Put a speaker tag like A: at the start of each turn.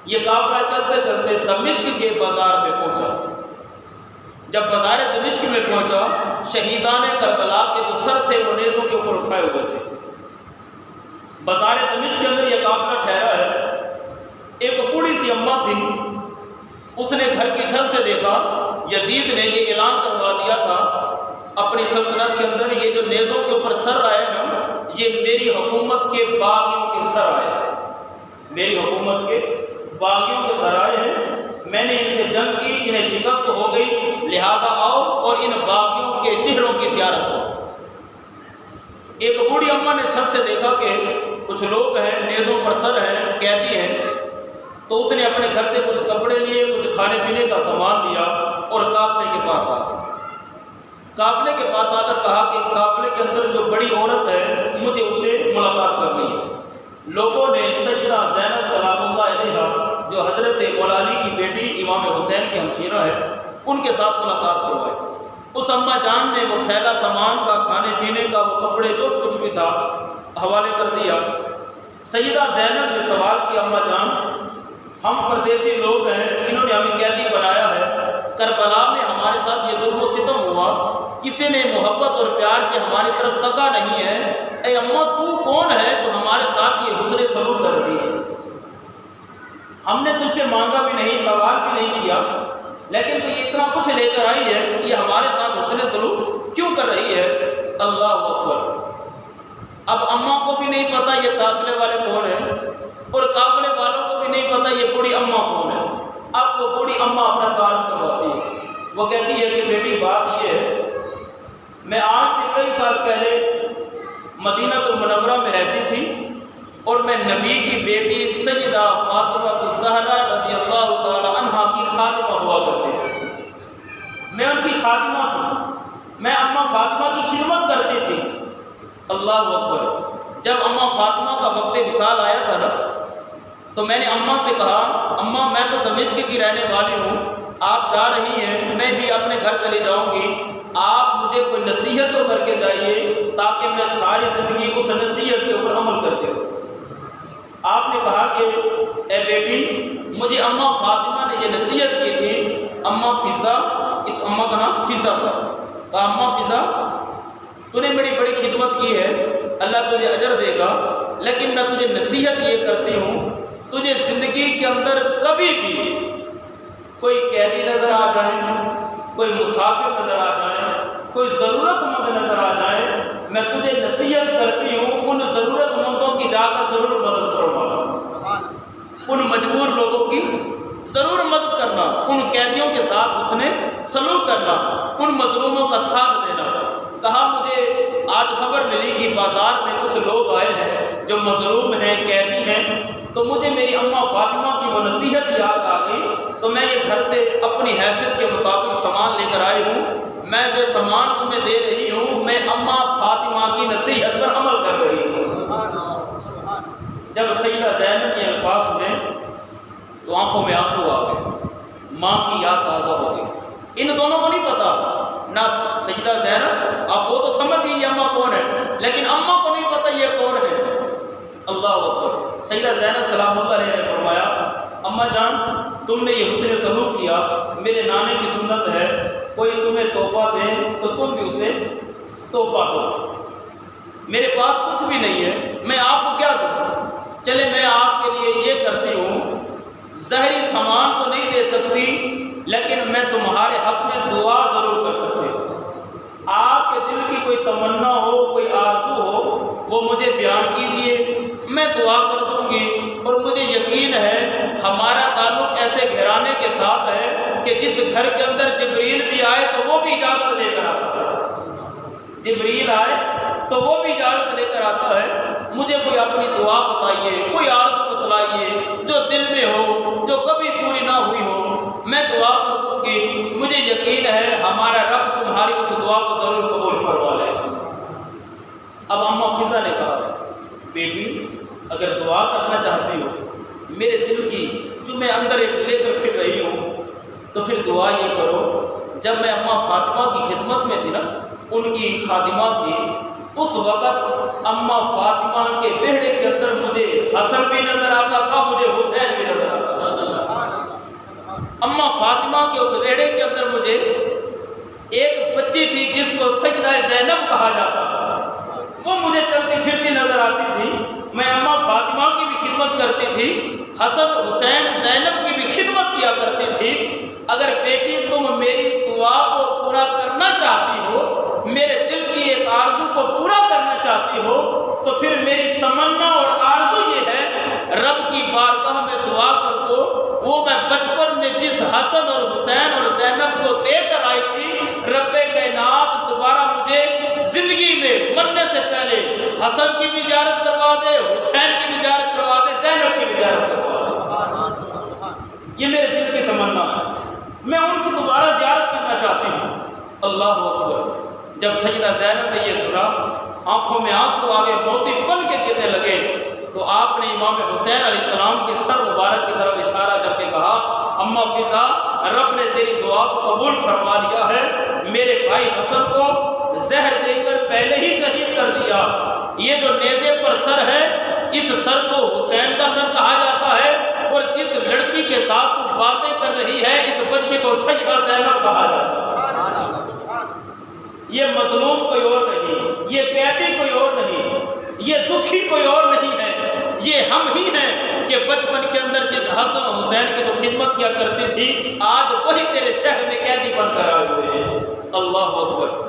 A: یہ قافلہ چلتے چلتے دمشق کے بازار میں پہنچا۔ جب بازار دمشق میں پہنچا، شہیدان کربلا کے جو سر تھے وہ نیزوں کے اوپر اٹھائے ہوئے تھے۔ بازار دمشق کے اندر یہ قافلہ ٹھہرا ہے۔ ایک بوڑھی سی اماں تھی، اس نے گھر کی چھت سے دیکھا یزید نے یہ اعلان کروا دیا تھا اپنی سلطنت کے اندر، یہ جو نیزوں کے اوپر سر آئے نا، یہ میری حکومت کے باغیوں کے سر آئے ہیں، میری حکومت کے باغیوں کے سر آئے ہیں۔ میں نے ان سے جنگ کی، انہیں شکست ہو گئی، لہذا آؤ اور ان باغیوں کے چہروں کی زیارت کرو۔ ایک بوڑھی اماں نے چھت سے دیکھا کہ کچھ لوگ ہیں، نیزوں پر سر ہیں، قیدی ہیں، تو اس نے اپنے گھر سے کچھ کپڑے لیے، کچھ کھانے پینے کا سامان لیا اور قافلے کے پاس آ گئے۔ قافلے کے پاس آ کر کہا کہ اس قافلے کے اندر جو بڑی عورت ہے مجھے اس سے ملاقات کرنی ہے۔ لوگوں نے سیدہ زینب سلام اللہ علیہا جو حضرت مولا علی کی بیٹی امام حسین کی ہمشیرہ ہے ان کے ساتھ ملاقات کروائی۔ اس اماں جان نے وہ تھیلا سامان کا، کھانے پینے کا، وہ کپڑے جو کچھ بھی تھا حوالے کر دیا۔ سیدہ زینب نے سوال کیا، اماں جان ہم پردیسی لوگ ہیں، انہوں نے ہمیں قیدی بنایا ہے، کربلا میں ہمارے ساتھ یہ ظلم و ستم ہوا، کسی نے محبت اور پیار سے ہماری طرف تکا نہیں ہے، اے اماں تو کون ہے جو ہمارے ساتھ یہ حسن سلوک کر رہی ہے؟ ہم نے تجھ سے مانگا بھی نہیں، سوال بھی نہیں کیا، لیکن تو یہ اتنا کچھ لے کر آئی ہے، یہ ہمارے ساتھ حسن سلوک کیوں کر رہی ہے؟ اللہ اکبر۔ اب اماں کو بھی نہیں پتا یہ قافلے والے کون ہیں، اور قافلے والوں کو بھی نہیں پتا یہ بوڑھی اماں کون ہے۔ اب وہ بوڑھی اماں اپنا کام کرواتی ہے، وہ کہتی ہے کہ بیٹی بات یہ ہے، میں آج سے کئی سال پہلے مدینہ المنورہ میں رہتی تھی اور میں نبی کی بیٹی سیدہ فاطمہ الزہرا رضی اللہ تعالی عنہا کی خادمہ ہوا کرتی تھی۔ میں ان کی خادمہ تھی، میں اماں فاطمہ کی خدمت کرتی تھی۔ اللہ اکبر۔ جب اماں فاطمہ کا وقت وصال آیا تھا نا، تو میں نے اماں سے کہا، اماں میں تو دمشق کی رہنے والی ہوں، آپ جا رہی ہیں، میں بھی اپنے گھر چلی جاؤں گی، آپ مجھے کوئی نصیحت تو کر کے جائیے تاکہ میں ساری زندگی اس نصیحت کے اوپر عمل کرتے ہوں۔ آپ نے کہا کہ اے بیٹی مجھے اماں فاطمہ نے یہ نصیحت کی تھی، اماں فضا، اس اماں کا نام فضا تھا، کہا اماں فضا تو نے بڑی بڑی خدمت کی ہے، اللہ تجھے اجر دے گا، لیکن میں تجھے نصیحت یہ کرتی ہوں، تجھے زندگی کے اندر کبھی بھی کوئی قیدی نظر آ جائے، کوئی مسافر نظر آ جائے، کوئی ضرورت مند نظر آ جائے، میں تجھے نصیحت کرتی ہوں ان ضرورت مندوں کی جا کر ضرور مدد کرنا، ان مجبور لوگوں کی ضرور مدد کرنا، ان قیدیوں کے ساتھ حسن سلوک کرنا، ان مظلوموں کا ساتھ دینا۔ کہا مجھے آج خبر ملی کہ بازار میں کچھ لوگ آئے ہیں جو مظلوم ہیں، قیدی ہیں، تو مجھے میری اماں فاطمہ کی وہ نصیحت یاد آ گئی، تو میں یہ گھر سے اپنی حیثیت کے مطابق سامان لے کر آئی ہوں، میں جو سامان تمہیں دے رہی ہوں میں اماں فاطمہ کی نصیحت پر عمل کر رہی ہوں۔ جب سیدہ زینب کے الفاظ سنے تو آنکھوں میں آنسو آ گئے، ماں کی یاد تازہ ہو گئی۔ ان دونوں کو نہیں پتا، نہ سیدہ زینب، اب وہ تو سمجھ گئی اماں کون ہے، لیکن اماں کو نہیں پتا یہ کون ہے۔ اللہ اکبر۔ سیدہ زینب سلام اللہ علیہ نے فرمایا، اماں جان تم نے یہ حسن سلوک کیا، میرے نانے کی سنت ہے کوئی تمہیں تحفہ دے تو تم بھی اسے تحفہ دو، میرے پاس کچھ بھی نہیں ہے، میں آپ کو کیا دوں؟ چلے میں آپ کے لیے یہ کرتی ہوں، ظاہری سامان تو نہیں دے سکتی لیکن میں تمہارے حق میں دعا ضرور کر سکتی ہوں۔ آپ کے دل کی کوئی تمنا ہو، کوئی آرزو ہو، وہ مجھے بیان کیجئے، میں دعا کر دوں گی، اور مجھے یقین ہے ہمارا تعلق ایسے گھرانے کے ساتھ ہے کہ جس گھر کے اندر جبریل بھی آئے تو وہ بھی اجازت لے کر آتا ہے، جبریل آئے تو وہ بھی اجازت لے کر آتا ہے۔ مجھے کوئی اپنی دعا بتائیے، کوئی آرزو بتلائیے جو دل میں ہو، جو کبھی پوری نہ ہوئی ہو، میں دعا کر دوں گی، مجھے یقین ہے ہمارا رب تمہاری اس دعا کو ضرور قبول فرما لے۔ اب اماں فضا نے کہا، بیٹی اگر دعا کرنا چاہتی ہو میرے دل کی جو میں اندر ایک لے کر پھر رہی ہوں، تو پھر دعا یہ کرو، جب میں اماں فاطمہ کی خدمت میں تھی نا، ان کی خادمہ تھی، اس وقت اماں فاطمہ کے بیڑے کے اندر مجھے حسن بھی نظر آتا تھا، مجھے حسین بھی نظر آتا تھا۔ اما فاطمہ کے اس ریڑے کے اندر مجھے ایک بچی تھی جس کو سجدہ زینب کہا جاتا تھا، وہ مجھے چلتی پھرتی نظر آتی تھی۔ میں اما فاطمہ کی بھی خدمت کرتی تھی، حسن حسین زینب کی بھی خدمت کیا کرتی تھی۔ اگر بیٹی تم میری دعا کو پورا کرنا چاہتی ہو، میرے دل کی ایک آرزو کو پورا کرنا چاہتی ہو، تو پھر میری تمنا اور آرزو یہ ہے رب کی بارگاہ میں دعا کر دو، وہ میں بچپن میں جس حسن اور حسین اور زینب کو دے کر آئی تھی، رب کائنات دوبارہ مجھے زندگی میں مرنے سے پہلے حسن کی بھی زیارت کروا دے، حسین کی بھی زیارت کروا دے، زینب کی بھی زیارت کروا دے۔ یہ میرے دل کی تمنا ہے، میں ان کی دوبارہ زیارت کرنا چاہتی ہوں۔ اللہ اکبر۔ جب سیدہ زینب نے یہ سنا، آنکھوں میں آنسو آگے موتی بن کے گرنے لگے، تو آپ نے امام حسین علیہ السلام کے سر مبارک کی طرف اشارہ کر کے کہا، اما فضا، رب نے تیری دعا کو قبول فرما لیا ہے، میرے بھائی حسن کو زہر دے کر پہلے ہی شہید کر دیا۔ یہ جو نیزے پر سر ہے، اس سر کو حسین کا سر کہا جاتا ہے، اور جس لڑکی کے ساتھ تو باتیں کر رہی ہے، اس بچے کو سجدہ زینب کہا جاتا ہے۔ یہ مظلوم کوئی اور نہیں، یہ قیدی کوئی اور نہیں، یہ دکھی کوئی اور نہیں ہے، یہ ہم ہی ہیں کہ بچپن کے اندر جس حسن حسین کی تو خدمت کیا کرتی تھی، آج وہی تیرے شہر میں قیدی بن کر آئے ہوئے ہیں۔ اللہ اکبر۔